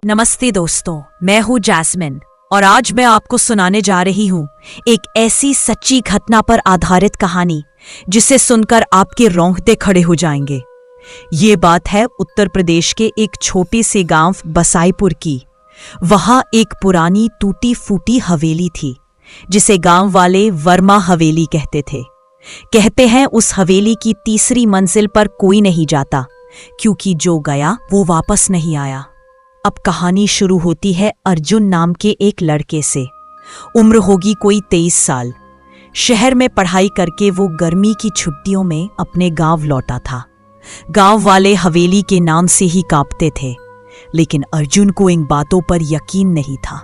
नमस्ते दोस्तों, मैं हूँ जैस्मिन और आज मैं आपको सुनाने जा रही हूँ एक ऐसी सच्ची घटना पर आधारित कहानी जिसे सुनकर आपके रोंगटे खड़े हो जाएंगे। ये बात है उत्तर प्रदेश के एक छोटे से गांव बसाईपुर की। वहां एक पुरानी टूटी फूटी हवेली थी जिसे गांव वाले वर्मा हवेली कहते थे। कहते हैं उस हवेली की तीसरी मंजिल पर कोई नहीं जाता क्योंकि जो गया वो वापस नहीं आया। अब कहानी शुरू होती है अर्जुन नाम के एक लड़के से। उम्र होगी कोई 23 साल। शहर में पढ़ाई करके वो गर्मी की छुट्टियों में अपने गांव लौटा था। गांव वाले हवेली के नाम से ही कांपते थे, लेकिन अर्जुन को इन बातों पर यकीन नहीं था।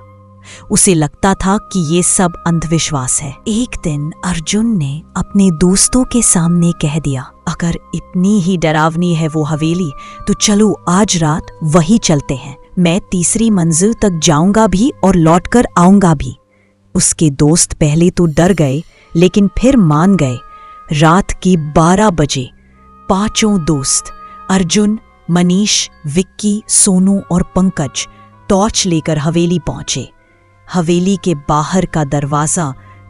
उसे लगता था कि ये सब अंधविश्वास है। एक दिन अर्जुन ने अपने दोस्तों के सामने कह दिया, अगर इतनी ही डरावनी है वो हवेली तो चलो आज रात वही चलते हैं। मैं तीसरी मंजिल तक जाऊंगा भी और लौटकर आऊंगा भी। उसके दोस्त पहले तो डर गए लेकिन फिर मान गए। रात के 12 बजे पांचों दोस्त अर्जुन, मनीष, विक्की, सोनू और पंकज टॉर्च लेकर हवेली पहुंचे। हवेली के बाहर का दरवाजा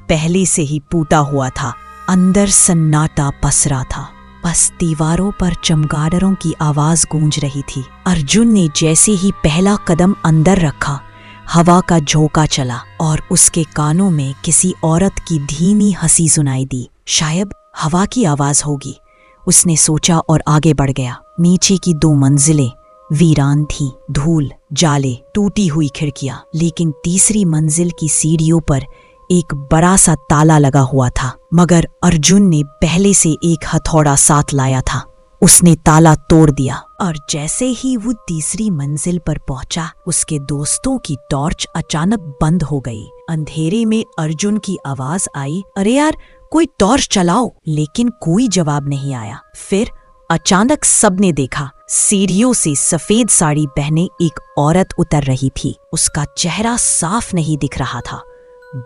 पहले से ही टूटा हुआ था। अंदर सन्नाटा पसरा था, बस दीवारों पर चमगादड़ों की आवाज गूंज रही थी। अर्जुन ने जैसे ही पहला कदम अंदर रखा, हवा का झोंका चला और उसके कानों में किसी औरत की धीमी हंसी सुनाई दी। शायद हवा की आवाज होगी, उसने सोचा और आगे बढ़ गया। नीचे की 2 मंजिलें वीरान थीं, धूल, जाले, टूटी हुई खिड़कियां, लेकिन तीसरी मंजिल की सीढ़ियों पर एक बड़ा सा ताला लगा हुआ था। मगर अर्जुन ने पहले से एक हथौड़ा साथ लाया था। उसने ताला तोड़ दिया और जैसे ही वो तीसरी मंजिल पर पहुंचा, उसके दोस्तों की टॉर्च अचानक बंद हो गई। अंधेरे में अर्जुन की आवाज आई, अरे यार कोई टॉर्च चलाओ। लेकिन कोई जवाब नहीं आया। फिर अचानक सबने देखा, सीढ़ियों से सफेद साड़ी पहने एक औरत उतर रही थी। उसका चेहरा साफ नहीं दिख रहा था,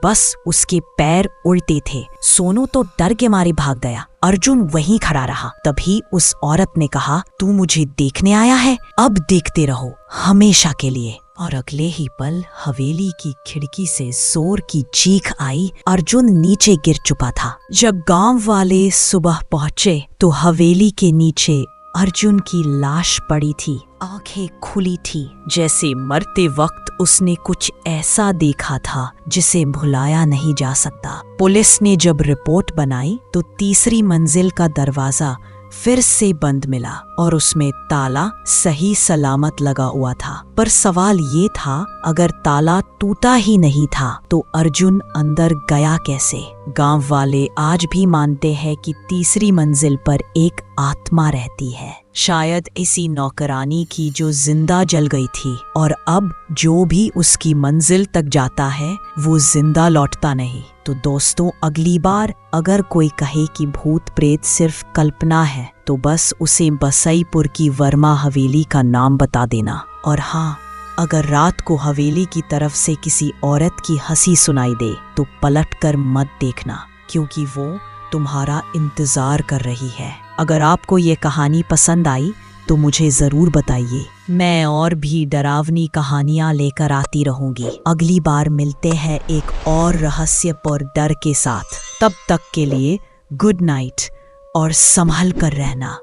बस उसके पैर उड़ते थे। सोनू तो डर के मारे भाग गया। अर्जुन वहीं खड़ा रहा। तभी उस औरत ने कहा, तू मुझे देखने आया है, अब देखते रहो हमेशा के लिए। और अगले ही पल हवेली की खिड़की से जोर की चीख आई। अर्जुन नीचे गिर चुका था। जब गांव वाले सुबह पहुंचे तो हवेली के नीचे अर्जुन की लाश पड़ी थी। आंखें खुली थी, जैसे मरते वक्त उसने कुछ ऐसा देखा था जिसे भुलाया नहीं जा सकता। पुलिस ने जब रिपोर्ट बनाई तो तीसरी मंजिल का दरवाजा फिर से बंद मिला और उसमें ताला सही सलामत लगा हुआ था। पर सवाल ये था, अगर ताला टूटा ही नहीं था तो अर्जुन अंदर गया कैसे? गांव वाले आज भी मानते हैं कि तीसरी मंजिल पर एक आत्मा रहती है, शायद इसी नौकरानी की जो जिंदा जल गई थी। और अब जो भी उसकी मंजिल तक जाता है वो जिंदा लौटता नहीं। तो दोस्तों, अगली बार अगर कोई कहे कि भूत प्रेत सिर्फ कल्पना है तो बस उसे बसाईपुर की वर्मा हवेली का नाम बता देना। और हाँ, अगर रात को हवेली की तरफ से किसी औरत की हंसी सुनाई दे तो पलटकर मत देखना, क्योंकि वो तुम्हारा इंतजार कर रही है। अगर आपको ये कहानी पसंद आई तो मुझे जरूर बताइए। मैं और भी डरावनी कहानियां लेकर आती रहूंगी। अगली बार मिलते हैं एक और रहस्यपूर्ण डर के साथ। तब तक के लिए गुड नाइट और संभल कर रहना।